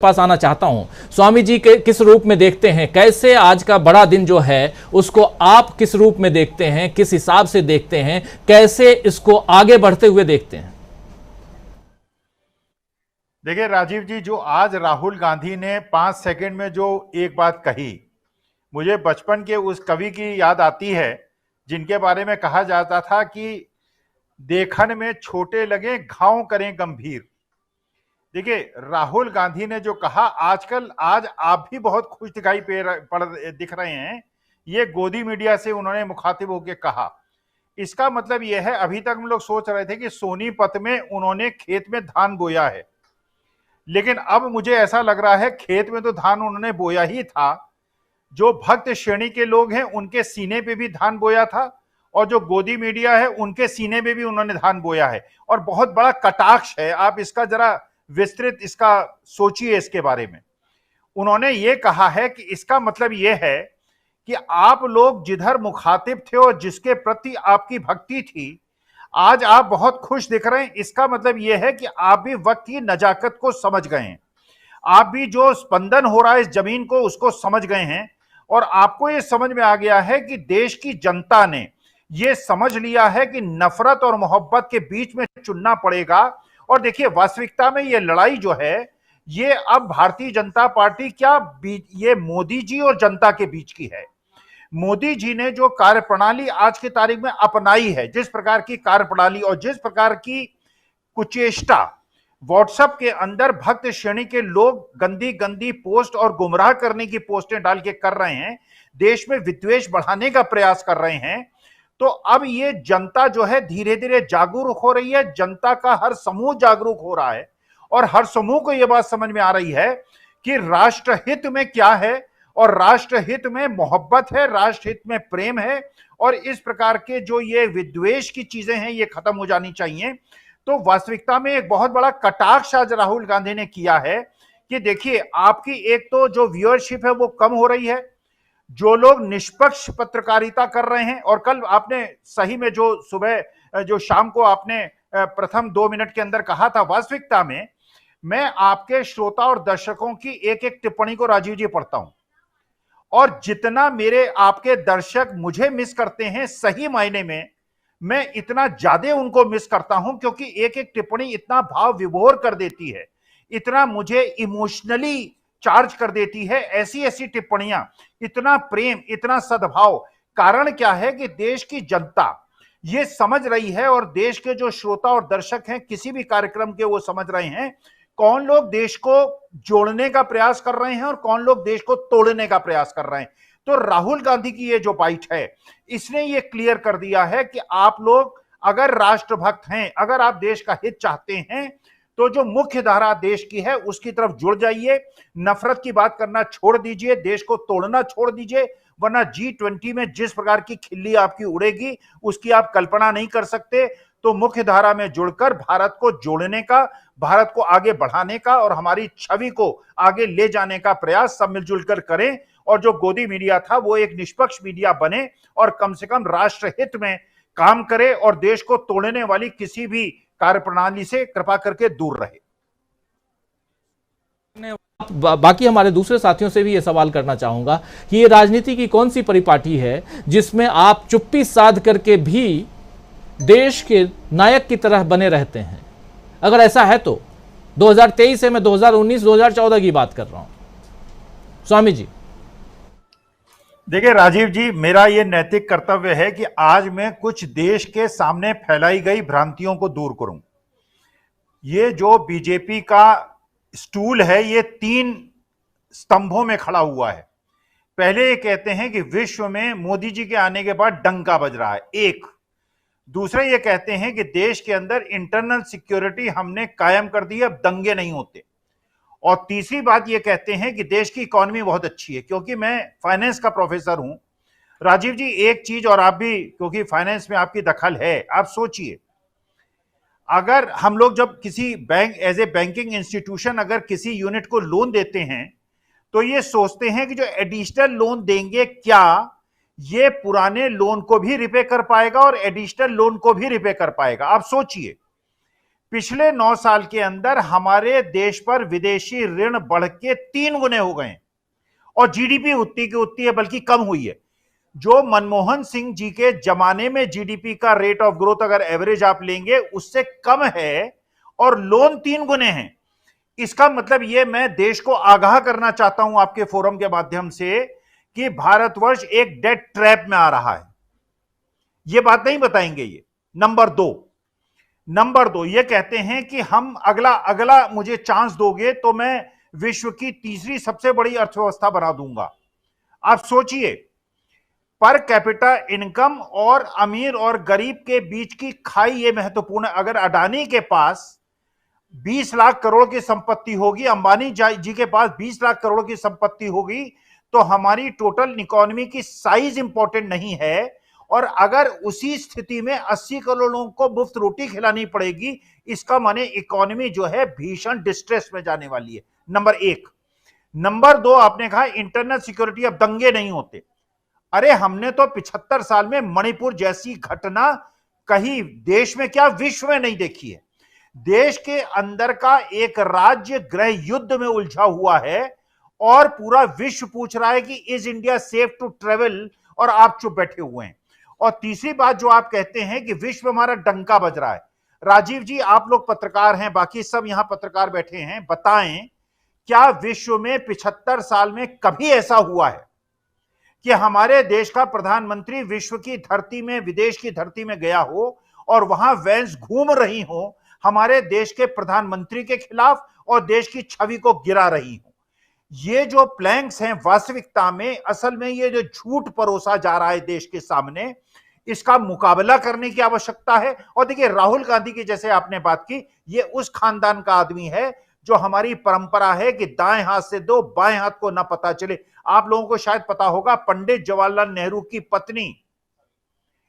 पास आना चाहता हूं। स्वामी जी के किस रूप में देखते हैं, कैसे आज का बड़ा दिन जो है उसको आप किस रूप में देखते हैं, किस हिसाब से देखते हैं, कैसे इसको आगे बढ़ते हुए देखते हैं? देखिए राजीव जी, जो आज राहुल गांधी ने 5 सेकंड में जो एक बात कही, मुझे बचपन के उस कवि की याद आती है जिनके बारे में कहा जाता था कि देखन में छोटे लगे घाव करें गंभीर। देखिए राहुल गांधी ने जो कहा, आजकल आज आप भी बहुत खुश दिखाई दिख रहे हैं। ये गोदी मीडिया से उन्होंने मुखातिब होकर कहा। इसका मतलब यह है, अभी तक हम लोग सोच रहे थे कि सोनीपत में उन्होंने खेत में धान बोया है, लेकिन अब मुझे ऐसा लग रहा है खेत में तो धान उन्होंने बोया ही था, जो भक्त श्रेणी के लोग हैं उनके सीने पे भी धान बोया था, और जो गोदी मीडिया है उनके सीने पे भी उन्होंने धान बोया है। और बहुत बड़ा कटाक्ष है, आप इसका जरा विस्तृत इसका सोचिए। इसके बारे में उन्होंने ये कहा है कि इसका मतलब यह है कि आप लोग जिधर मुखातिब थे और जिसके प्रति आपकी भक्ति थी, आज आप बहुत खुश दिख रहे हैं। इसका मतलब यह है कि आप भी वक्त की नजाकत को समझ गए हैं, आप भी जो स्पंदन हो रहा है इस जमीन को उसको समझ गए हैं, और आपको यह समझ में आ गया है कि देश की जनता ने यह समझ लिया है कि नफरत और मोहब्बत के बीच में चुनना पड़ेगा। और देखिए वास्तविकता में यह लड़ाई जो है ये अब भारतीय जनता पार्टी क्या, ये मोदी जी और जनता के बीच की है। मोदी जी ने जो कार्यप्रणाली आज की तारीख में अपनाई है, जिस प्रकार की कार्यप्रणाली और जिस प्रकार की कुचेष्टा व्हाट्सएप के अंदर भक्त श्रेणी के लोग गंदी गंदी पोस्ट और गुमराह करने की पोस्टें डाल के कर रहे हैं, देश में विद्वेष बढ़ाने का प्रयास कर रहे हैं, तो अब ये जनता जो है धीरे धीरे जागरूक हो रही है। जनता का हर समूह जागरूक हो रहा है, और हर समूह को यह बात समझ में आ रही है कि राष्ट्रहित में क्या है, और राष्ट्रहित में मोहब्बत है, राष्ट्रहित में प्रेम है, और इस प्रकार के जो ये विद्वेष की चीजें हैं ये खत्म हो जानी चाहिए। तो वास्तविकता में एक बहुत बड़ा कटाक्ष आज राहुल गांधी ने किया है कि देखिए आपकी एक तो जो व्यूअरशिप है वो कम हो रही है, जो लोग निष्पक्ष पत्रकारिता कर रहे हैं, और कल आपने सही में जो सुबह जो शाम को आपने प्रथम 2 मिनट के अंदर कहा था, वास्तविकता में मैं आपके श्रोता और दर्शकों की एक एक टिप्पणी को राजीव जी पढ़ता हूं, और जितना मेरे आपके दर्शक मुझे मिस करते हैं, सही मायने में मैं इतना ज्यादा उनको मिस करता हूं, क्योंकि एक एक टिप्पणी इतना भाव विभोर कर देती है, इतना मुझे इमोशनली चार्ज कर देती है। ऐसी ऐसी टिप्पणियां, इतना प्रेम, इतना सद्भाव। कारण क्या है कि देश की जनता ये समझ रही है, और देश के जो श्रोता और दर्शक हैं किसी भी कार्यक्रम के, वो समझ रहे हैं कौन लोग देश को जोड़ने का प्रयास कर रहे हैं और कौन लोग देश को तोड़ने का प्रयास कर रहे हैं। तो राहुल गांधी की ये जो बाइट है, इसने ये क्लियर कर दिया है कि आप लोग अगर राष्ट्रभक्त हैं, अगर आप देश का हित चाहते हैं, तो जो मुख्य धारा देश की है उसकी तरफ जुड़ जाइए, नफरत की बात करना छोड़ दीजिए, देश को तोड़ना छोड़ दीजिए, वरना G20 में जिस प्रकार की खिल्ली आपकी उड़ेगी उसकी आप कल्पना नहीं कर सकते। तो मुख्य धारा में जुड़कर भारत को जोड़ने का, भारत को आगे बढ़ाने का और हमारी छवि को आगे ले जाने का प्रयास सब मिलजुल कर करें, और जो गोदी मीडिया था वो एक निष्पक्ष मीडिया बने और कम से कम राष्ट्रहित में काम करे, और देश को तोड़ने वाली किसी भी कार्यप्रणाली से कृपा करके दूर रहे। बाकी हमारे दूसरे साथियों से भी ये सवाल करना चाहूंगा कि ये राजनीति की कौन सी परिपाटी है जिसमें आप चुप्पी साध करके भी देश के नायक की तरह बने रहते हैं? अगर ऐसा है तो 2023 से मैं 2019 2014 की बात कर रहा हूं। स्वामी जी देखिए राजीव जी, मेरा यह नैतिक कर्तव्य है कि आज मैं कुछ देश के सामने फैलाई गई भ्रांतियों को दूर करूं। ये जो बीजेपी का स्टूल है ये 3 स्तंभों में खड़ा हुआ है। पहले ये कहते हैं कि विश्व में मोदी जी के आने के बाद डंका बज रहा है, एक। दूसरे ये कहते हैं कि देश के अंदर इंटरनल सिक्योरिटी हमने कायम कर दी, अब दंगे नहीं होते। और तीसरी बात ये कहते हैं कि देश की इकोनॉमी बहुत अच्छी है। क्योंकि मैं फाइनेंस का प्रोफेसर हूं राजीव जी, एक चीज, और आप भी क्योंकि फाइनेंस में आपकी दखल है, आप सोचिए, अगर हम लोग जब किसी bank as a banking institution अगर किसी यूनिट को लोन देते हैं तो ये सोचते हैं कि जो एडिशनल लोन देंगे क्या ये पुराने लोन को भी रिपे कर पाएगा और एडिशनल लोन को भी रिपे कर पाएगा। आप सोचिए, पिछले 9 साल के अंदर हमारे देश पर विदेशी ऋण बढ़ के 3 गुने हो गए और जीडीपी उतनी की उतनी है, बल्कि कम हुई है। जो मनमोहन सिंह जी के जमाने में जीडीपी का रेट ऑफ ग्रोथ अगर एवरेज आप लेंगे उससे कम है और लोन 3 गुने हैं। इसका मतलब यह, मैं देश को आगाह करना चाहता हूं आपके फोरम के माध्यम से कि भारतवर्ष एक डेट ट्रैप में आ रहा है। यह बात नहीं बताएंगे ये। नंबर दो ये कहते हैं कि हम अगला मुझे चांस दोगे तो मैं विश्व की तीसरी सबसे बड़ी अर्थव्यवस्था बना दूंगा। आप सोचिए, पर कैपिटा इनकम और अमीर और गरीब के बीच की खाई ये महत्वपूर्ण है। अगर अडानी के पास 20 लाख करोड़ की संपत्ति होगी, अंबानी जी के पास 20 लाख करोड़ की संपत्ति होगी, तो हमारी टोटल इकोनॉमी की साइज इंपॉर्टेंट नहीं है। और अगर उसी स्थिति में 80 करोड़ लोगों को मुफ्त रोटी खिलानी पड़ेगी, इसका माने इकोनॉमी जो है भीषण डिस्ट्रेस में जाने वाली है। नंबर 1। नंबर 2, आपने कहा इंटरनल सिक्योरिटी, अब दंगे नहीं होते। अरे हमने तो 75 साल में मणिपुर जैसी घटना कहीं देश में क्या विश्व में नहीं देखी है। देश के अंदर का एक राज्य गृह युद्ध में उलझा हुआ है और पूरा विश्व पूछ रहा है कि is India safe to travel, और आप चुप बैठे हुए हैं। और तीसरी बात जो आप कहते हैं कि विश्व हमारा डंका बज रहा है। राजीव जी, आप लोग पत्रकार हैं, बाकी सब यहां पत्रकार बैठे हैं, बताएं क्या विश्व में 75 साल में कभी ऐसा हुआ है कि हमारे देश का प्रधानमंत्री विश्व की धरती में, विदेश की धरती में गया हो और वहां वैन्स घूम रही हो हमारे देश के प्रधानमंत्री के खिलाफ और देश की छवि को गिरा रही हो? ये जो प्लैंक्स हैं वास्तविकता में, असल में ये जो झूठ परोसा जा रहा है देश के सामने, इसका मुकाबला करने की आवश्यकता है। और देखिए, राहुल गांधी की जैसे आपने बात की, ये उस खानदान का आदमी है जो हमारी परंपरा है कि दाएं हाथ से दो, बाएं हाथ को ना पता चले। आप लोगों को शायद पता होगा, पंडित जवाहरलाल नेहरू की पत्नी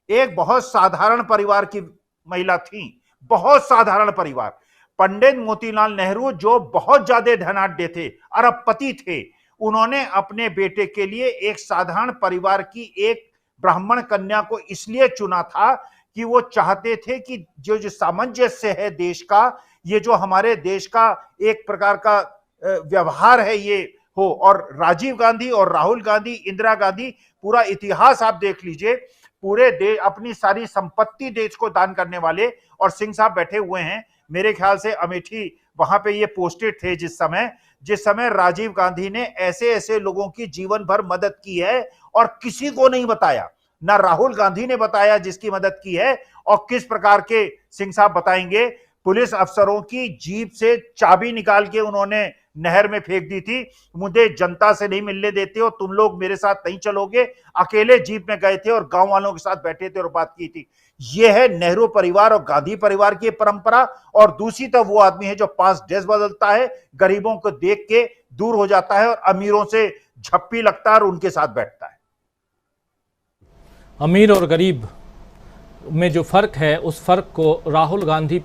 एक बहुत साधारण परिवार की महिला थी, बहुत साधारण परिवार। पंडित मोतीलाल नेहरू जो बहुत ज्यादा धनाढ्य थे, अरबपति थे, उन्होंने अपने बेटे के लिए एक साधारण परिवार की एक ब्राह्मण कन्या को इसलिए चुना था कि वो चाहते थे कि जो सामंजस्य है देश का, ये जो हमारे देश का एक प्रकार का व्यवहार है ये हो। और राजीव गांधी और राहुल गांधी, इंदिरा गांधी, पूरा इतिहास आप देख लीजिए, पूरे देश अपनी सारी संपत्ति देश को दान करने वाले। और सिंह साहब बैठे हुए हैं, मेरे ख्याल से अमेठी वहां पे ये पोस्टेड थे जिस समय राजीव गांधी ने ऐसे ऐसे लोगों की जीवन भर मदद की है और किसी को नहीं बताया। ना राहुल गांधी ने बताया जिसकी मदद की है, और किस प्रकार के सिंह साहब बताएंगे, पुलिस अफसरों की जीप से चाबी निकाल के उन्होंने नहर में फेंक दी थी। मुझे जनता से नहीं मिलने देते हो, तुम लोग मेरे साथ नहीं चलोगे। अकेले जीप में गए थे और गांव वालों के साथ बैठे थे और बात की थी। यह है नेहरू परिवार और गांधी परिवार की परंपरा। और दूसरी तरफ वो आदमी है जो 5 ड्रेस बदलता है, गरीबों को देख के दूर हो जाता है और अमीरों से झप्पी लगता है और उनके साथ बैठता है। अमीर और गरीब में जो फर्क है, उस फर्क को राहुल गांधी